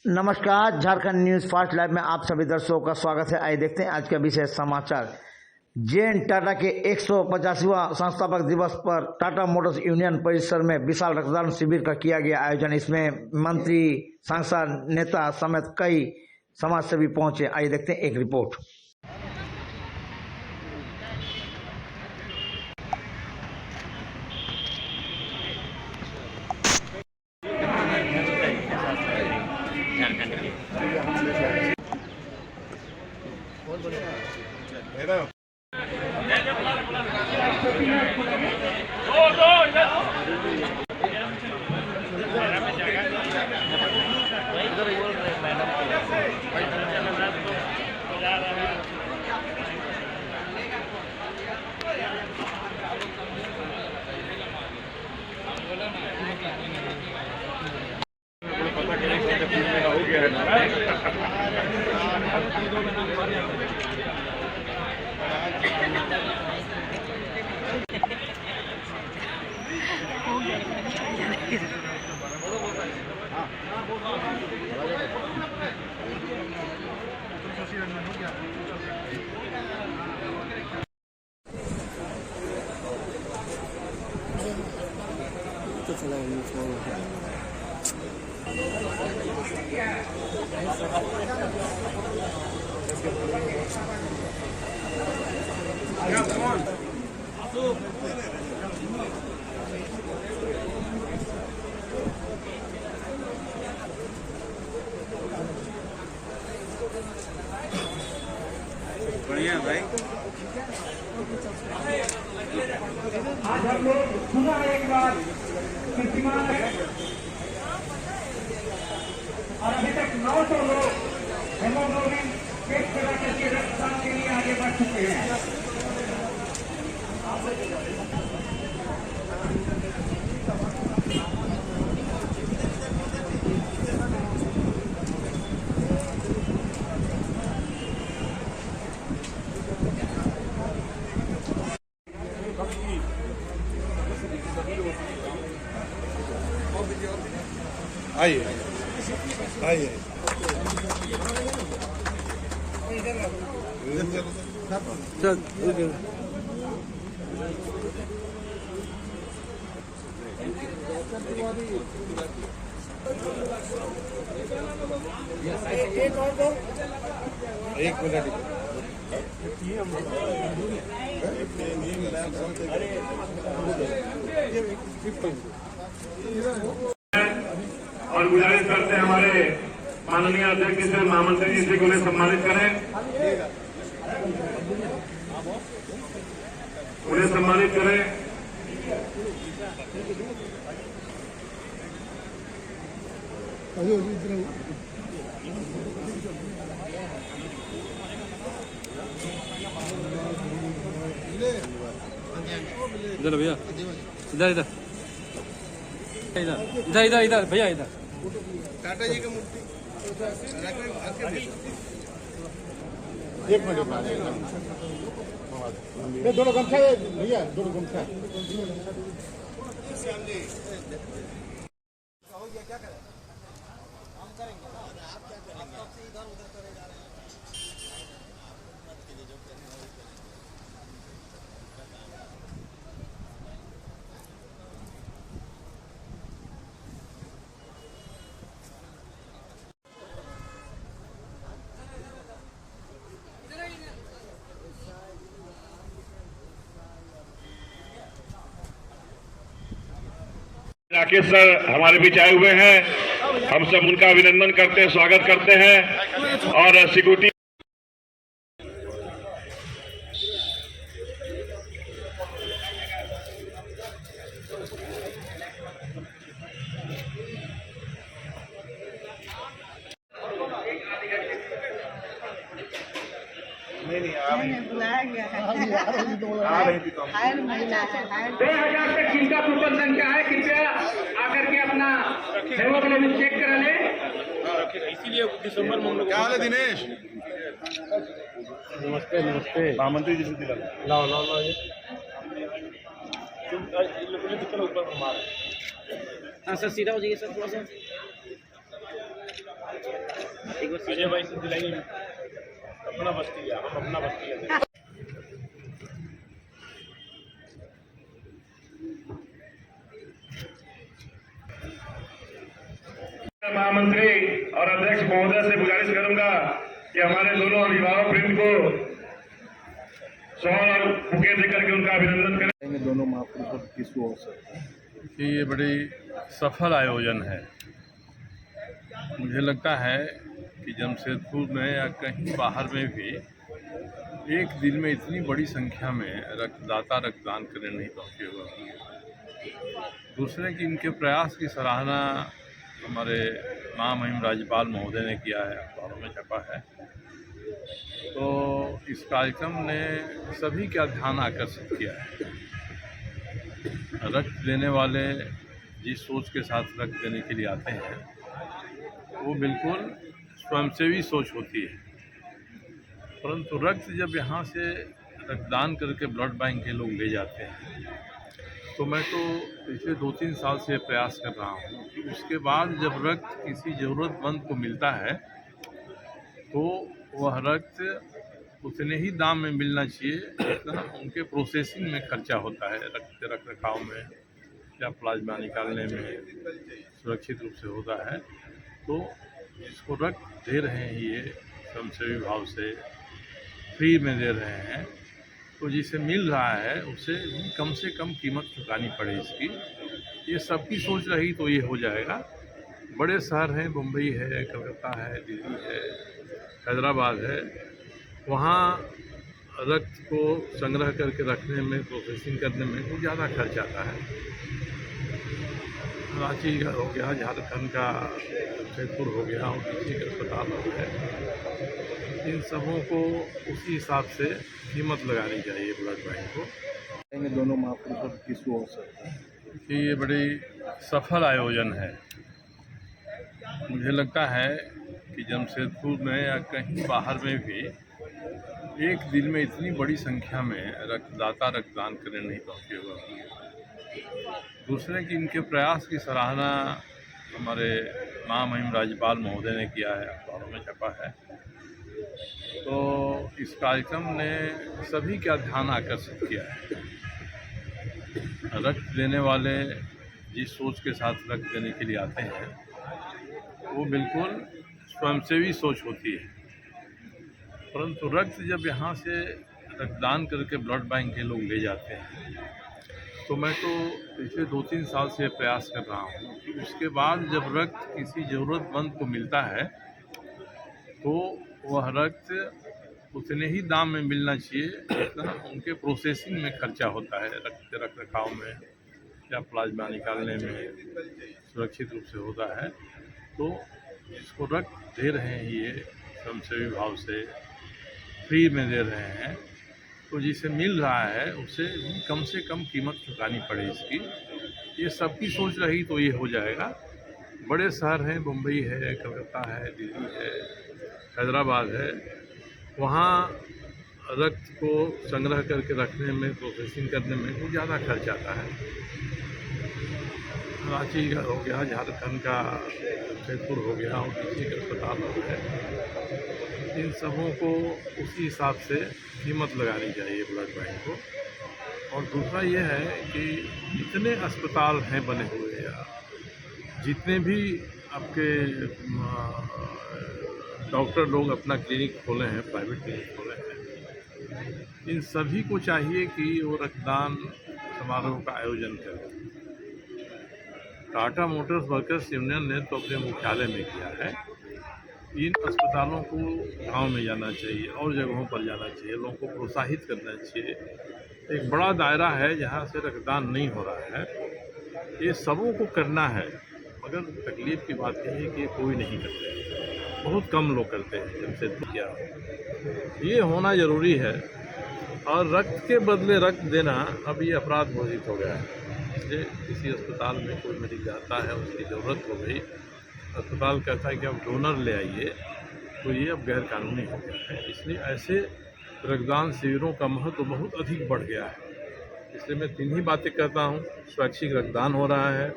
नमस्कार, Jharkhand news fast live में आप सभी दर्शकों का स्वागत है। आइए देखते हैं आज का विशेष समाचार। जे.एन. टाटा के 150वां संस्थापक दिवस पर टाटा मोटर्स यूनियन परिसर में विशाल रक्तदान शिविर का किया गया आयोजन। इसमें मंत्री, सांसद, नेता समेत कई समाजसेवी पहुंचे। आइए देखते हैं एक रिपोर्ट। बढ़िया भाई। आज हम लोग सुना एक बार और अभी तक 900 लोग हेमोग्लोबिन टेस्ट करा करके रक्तदान के लिए आगे बढ़ चुके हैं। आइए आइए चल एक मिनट और गुजारिश करते हैं हमारे माननीय अध्यक्ष जी से, महामंत्री जी से, उन्हें सम्मानित करें, उन्हें सम्मानित करें। इधर भैया, इधर इधर इधर इधर इधर भैया, इधर टाटा जी का मूर्ति। एक मिनट दोनों गमछा भैया, दोनों गमछा क्या करें, हम करेंगे, आप क्या करेंगे, आपसे इधर उधर करेगा। राकेश सर हमारे बीच आए हुए हैं, हम सब उनका अभिनंदन करते हैं, स्वागत करते हैं। और सिक्योरिटी बुलाया गया है। 2000 तक जिनका कूपन संख्या है, कृपया आकर के अपना हेमोग्लोबिन चेक करा ले। इसीलिए दिसंबर में क्या हाल है दिनेश? नमस्ते नमस्ते। महामंत्री जी से दिला लाओ लाओ लाओ ये ऊपर मार। हाँ सर, सीधा हो जाइए सर थोड़ा सा। अजय भाई से दिलाई अपना बस्ती है, हम अपना बस्ती है। महामंत्री और अध्यक्ष महोदय से गुजारिश करूंगा कि हमारे दोनों अभिभावक वृंद को शॉल और बुके देकर के उनका अभिनंदन करें। दोनों महापुरुषों की अवसर कि ये बड़ी सफल आयोजन है। मुझे लगता है कि जमशेदपुर में या कहीं बाहर में भी एक दिन में इतनी बड़ी संख्या में रक्तदाता रक्तदान करने नहीं पहुँचे हुए। दूसरे कि इनके प्रयास की सराहना हमारे महामहिम राज्यपाल महोदय ने किया है, अखबारों में छपा है। तो इस कार्यक्रम ने सभी का ध्यान आकर्षित किया है। रक्त देने वाले जिस सोच के साथ रक्त देने के लिए आते हैं वो बिल्कुल स्वयंसेवी सोच होती है, परंतु रक्त जब यहाँ से रक्तदान करके ब्लड बैंक के लोग ले जाते हैं तो मैं तो पिछले 2-3 साल से प्रयास कर रहा हूँ कि उसके बाद जब रक्त किसी ज़रूरतमंद को मिलता है तो वह रक्त उतने ही दाम में मिलना चाहिए जितना उनके प्रोसेसिंग में खर्चा होता है, रक्त के रख रखाव में या प्लाज्मा निकालने में सुरक्षित रूप से होता है। तो जिसको रक्त दे रहे हैं ये स्वयंसेवी भाव से फ्री में दे रहे हैं, तो जिसे मिल रहा है उसे कम से कम कीमत चुकानी पड़े इसकी। ये सबकी सोच रही तो ये हो जाएगा। बड़े शहर हैं, मुंबई है, कलकत्ता है, दिल्ली है, हैदराबाद है, वहाँ रक्त को संग्रह करके रखने में, प्रोसेसिंग करने में कुछ ज़्यादा खर्च आता है। रांची का हो गया, झारखंड का जमशेदपुर हो गया और किसी का अस्पताल हो गया, इन सबों को उसी हिसाब से कीमत लगानी चाहिए ब्लड बैंक को। दोनों महापुरुषों की अवसर कि ये बड़ी सफल आयोजन है। मुझे लगता है कि जमशेदपुर में या कहीं बाहर में भी एक दिन में इतनी बड़ी संख्या में रक्तदाता रक्तदान करने नहीं पहुँचे हुए। दूसरे कि इनके प्रयास की सराहना हमारे महामहिम राज्यपाल महोदय ने किया है, अखबारों में छपा है। तो इस कार्यक्रम ने सभी का ध्यान आकर्षित किया है। रक्त देने वाले जिस सोच के साथ रक्त देने के लिए आते हैं वो बिल्कुल स्वयंसेवी सोच होती है, परंतु रक्त जब यहाँ से रक्तदान करके ब्लड बैंक के लोग ले जाते हैं तो मैं तो पिछले 2-3 साल से प्रयास कर रहा हूँ कि उसके बाद जब रक्त किसी ज़रूरतमंद को मिलता है तो वह रक्त उतने ही दाम में मिलना चाहिए जितना उनके प्रोसेसिंग में खर्चा होता है, रक्त के रख रखाव में या प्लाज्मा निकालने में सुरक्षित रूप से होता है। तो जिसको रक्त दे रहे हैं ये स्वयंसेवी भाव से फ्री में दे रहे हैं, तो जिसे मिल रहा है उसे कम से कम कीमत चुकानी पड़े इसकी। ये सबकी सोच रही तो ये हो जाएगा। बड़े शहर हैं, मुंबई है, कलकत्ता है, दिल्ली है, हैदराबाद है, वहाँ रक्त को संग्रह करके रखने में, प्रोसेसिंग करने में कुछ ज़्यादा खर्च आता है। रांची का हो गया, झारखंड का जमशेदपुर हो गया और किसी का अस्पताल हो गया, इन सबों को उसी हिसाब से कीमत लगानी चाहिए ब्लड बैंक को। और दूसरा ये है कि जितने अस्पताल हैं बने हुए या जितने भी आपके डॉक्टर लोग अपना क्लिनिक खोले हैं, प्राइवेट क्लिनिक खोले हैं, इन सभी को चाहिए कि वो रक्तदान समारोह का आयोजन करें। टाटा मोटर्स वर्कर्स यूनियन ने तो अपने मुख्यालय में किया है। इन अस्पतालों को गांव में जाना चाहिए और जगहों पर जाना चाहिए, लोगों को प्रोत्साहित करना चाहिए। एक बड़ा दायरा है जहां से रक्तदान नहीं हो रहा है, ये सबों को करना है, मगर तकलीफ की बात यह है कि कोई नहीं करते, बहुत कम लोग करते हैं। जमशेदपुर क्या ये होना ज़रूरी है। और रक्त के बदले रक्त देना अब ये अपराध घोषित हो गया है। इसलिए किसी अस्पताल में कोई मरीज जाता है, उसकी ज़रूरत हो गई, अस्पताल कहता है कि आप डोनर ले आइए, तो ये अब गैर कानूनी हो गया है। इसलिए ऐसे रक्तदान शिविरों का महत्व बहुत अधिक बढ़ गया है। इसलिए मैं 3 ही बातें कहता हूँ। स्वैच्छिक रक्तदान हो रहा है,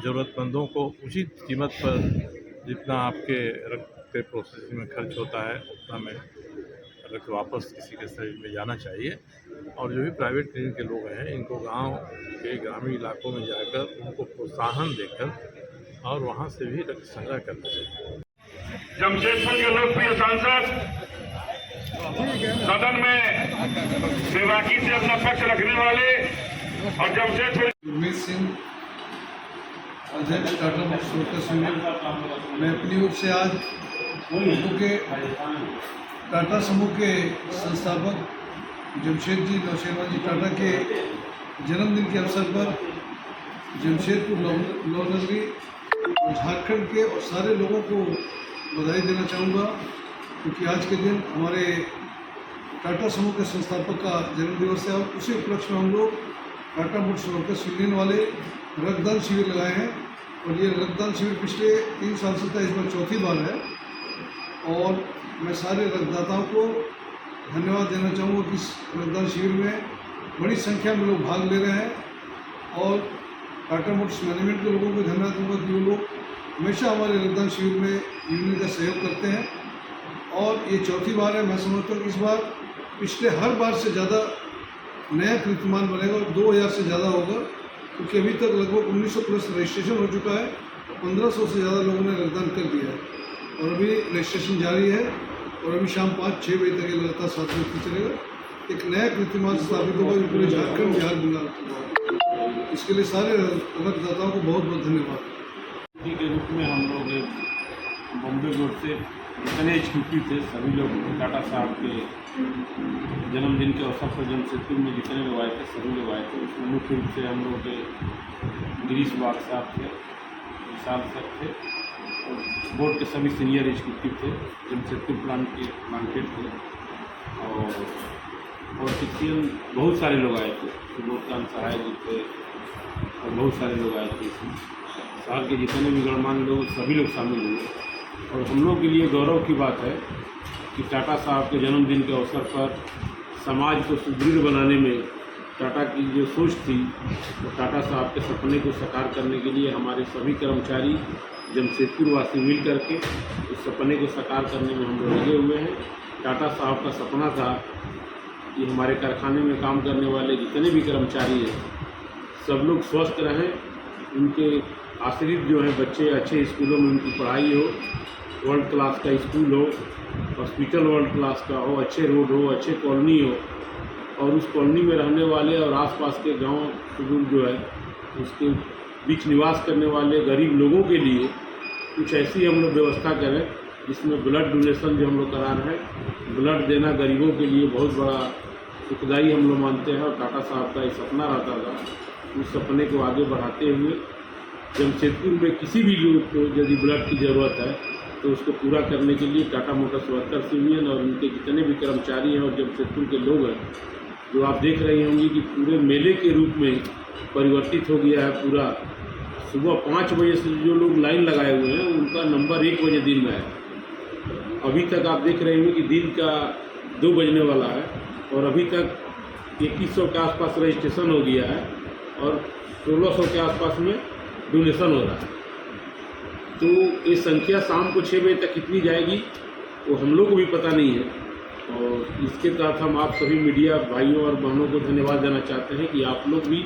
ज़रूरतमंदों को उचित कीमत पर जितना आपके जितने प्रोसेसिंग में खर्च होता है उतना में रक्त वापस किसी के शरीर में जाना चाहिए। और जो भी प्राइवेट क्लिनिक के लोग हैं इनको गांव के ग्रामीण इलाकों में जाकर उनको प्रोत्साहन देकर और वहां से भी रक्त संग्रह करना चाहिए। जमशेदपुर के लोकप्रिय सांसद सदन में बेबाकी से अपना पक्ष रखने वाले और जमशेदपुर गुरमीत सिंह, अध्यक्ष टाटा मोटर्स वर्कर्स यूनियन। मैं अपनी ओर से आज के टाटा समूह के संस्थापक जमशेद जी नौशेरा जी टाटा के जन्मदिन के अवसर पर जमशेदपुर लौ नगरी और झारखंड के और सारे लोगों को बधाई देना चाहूँगा, क्योंकि आज के दिन हमारे टाटा समूह के संस्थापक का जन्म दिवस है और उसी उपलक्ष्य में हम लोग टाटा मोटर्स वर्कर्स यूनियन वाले रक्तदान शिविर लगाए हैं। और ये रक्तदान शिविर पिछले 3 साल से था, इस बार चौथी बार है। और मैं सारे रक्तदाताओं को धन्यवाद देना चाहूँगा कि इस रक्तदान शिविर में बड़ी संख्या में लोग भाग ले रहे हैं। और टाटा मोटर्स मैनेजमेंट के लोगों को धन्यवाद दूँगा कि वो लोग हमेशा हमारे रक्तदान शिविर में यूनियन का सहयोग करते हैं। और ये चौथी बार है। मैं समझता हूँ कि इस बार पिछले हर बार से ज़्यादा नया कीर्तिमान बनेगा और 2000 से ज़्यादा होगा, क्योंकि अभी तक लगभग 1900 प्लस रजिस्ट्रेशन हो चुका है। 1500 से ज़्यादा लोगों ने रक्तदान कर दिया है और अभी रजिस्ट्रेशन जारी है और अभी शाम 5-6 बजे तक ये लगातार 7 बजे तक चलेगा। एक नया कीर्तिमान स्थापित होगा जो पूरे झारखंड बिहार बंगाल। इसके लिए सारे रक्तदाताओं को बहुत बहुत धन्यवाद। के रूप में हम लोग बॉम्बे बोर्ड से जितने एग्जीक्यूटिव थे सभी लोग टाटा साहब के जन्मदिन के अवसर पर जमशेदपुर में जितने लोग आए थे सभी लोग आए थे। उसमें मुख्य रूप से हम लोग गिरीश बाग साहब थे, विशाल सर थे और बोर्ड के सभी सीनियर एग्जीक्यूटिव थे। जमशेदपुर प्लांट के मार्केट थे और क्रिश्चियन बहुत सारे लोग आए थे। सुबोधकांत सहाय जी थे और बहुत सारे लोग आए थे। इसमें शहर के जितने भी गणमान्य लोग सभी लोग शामिल हुए। और हम लोग के लिए गौरव की बात है कि टाटा साहब के जन्मदिन के अवसर पर समाज को सुदृढ़ बनाने में टाटा की जो सोच थी तो टाटा साहब के सपने को साकार करने के लिए हमारे सभी कर्मचारी जमशेदपुर वासी मिल करके उस सपने को साकार करने में हम लोग लगे हुए हैं। टाटा साहब का सपना था कि हमारे कारखाने में काम करने वाले जितने भी कर्मचारी हैं सब लोग स्वस्थ रहें, उनके आश्रित जो हैं बच्चे अच्छे स्कूलों में उनकी पढ़ाई हो, वर्ल्ड क्लास का स्कूल हो, हॉस्पिटल वर्ल्ड क्लास का हो, अच्छे रोड हो, अच्छे कॉलोनी हो और उस कॉलोनी में रहने वाले और आसपास के गांव सुदूर जो है उसके बीच निवास करने वाले गरीब लोगों के लिए कुछ ऐसी हम लोग व्यवस्था करें जिसमें ब्लड डोनेशन जो हम लोग करा रहे हैं। ब्लड देना गरीबों के लिए बहुत बड़ा सुखदायी हम लोग मानते हैं और टाटा साहब का ये सपना रहता था। उस सपने को आगे बढ़ाते हुए जमशेदपुर में किसी भी लोग को यदि ब्लड की ज़रूरत है तो उसको पूरा करने के लिए टाटा मोटर्स वर्कर्स यूनियन और उनके जितने भी कर्मचारी हैं और जमशेदपुर के लोग हैं जो आप देख रहे होंगे कि पूरे मेले के रूप में परिवर्तित हो गया है। पूरा सुबह 5 बजे से जो लोग लाइन लगाए हुए हैं उनका नंबर 1 बजे दिन में है। अभी तक आप देख रहे होंगे कि दिन का 2 बजने वाला है और अभी तक 2100 के आसपास रजिस्ट्रेशन हो गया है और 1600 के आसपास में डोनेशन हो रहा है। तो ये संख्या शाम को 6 बजे तक कितनी जाएगी वो हम लोग को भी पता नहीं है। और इसके तहत हम आप सभी मीडिया भाइयों और बहनों को धन्यवाद देना चाहते हैं कि आप लोग भी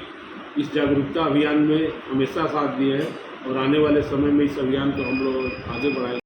इस जागरूकता अभियान में हमेशा साथ दिए हैं और आने वाले समय में इस अभियान को हम लोग आगे बढ़ाएंगे।